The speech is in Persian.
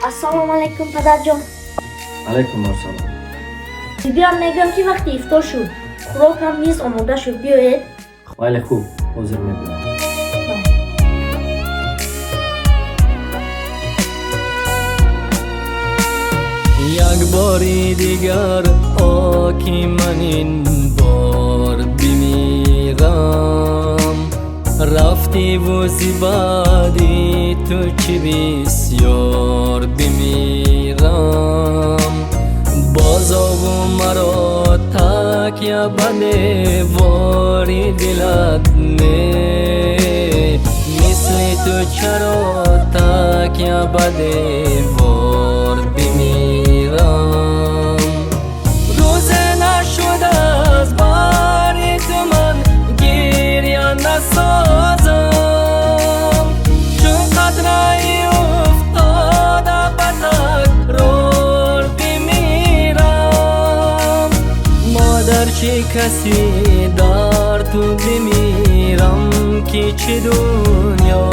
السلام علیکم پدر جان. علیکم السلام. بیام میگم که وقتی افطار شد خوراک هم میز آماده شد، بیایید. خیلی خوب، حاضر میبینم. یک باری دیگر آکی من این بار بمیرم، رفتی و زیبادی تو چی بسیار بمیرم، بازا و مرا تکیه بده واری دلت نه، مثل تو چرا تکیه بده وار بمیرم، روز نشد از باری تو من گریه نسازم، چون قطره افتاده به تکرار بمیرم، مادر چه کسی در تو بمیرم که چه دنیا